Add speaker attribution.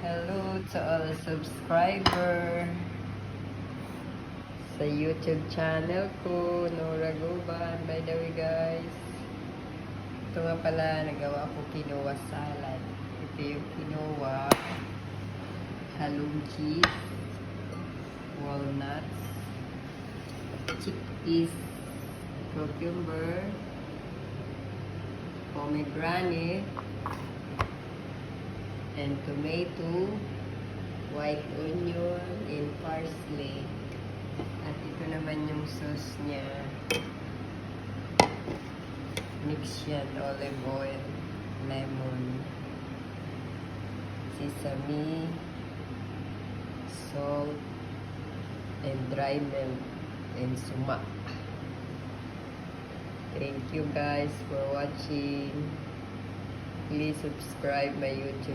Speaker 1: Hello to all subscriber sa YouTube channel ko, Nora Guban. By the way guys, ito nga pala, nagawa ko quinoa salad. Ito yung quinoa, halong cheese, walnuts, chickpeas, cucumber, pomegranate, and tomato, white onion, and parsley. At ito naman yung sauce niya. Mix yan, olive oil, lemon, sesame, salt, and dry milk, and sumak. Thank you guys for watching. Please subscribe my YouTube.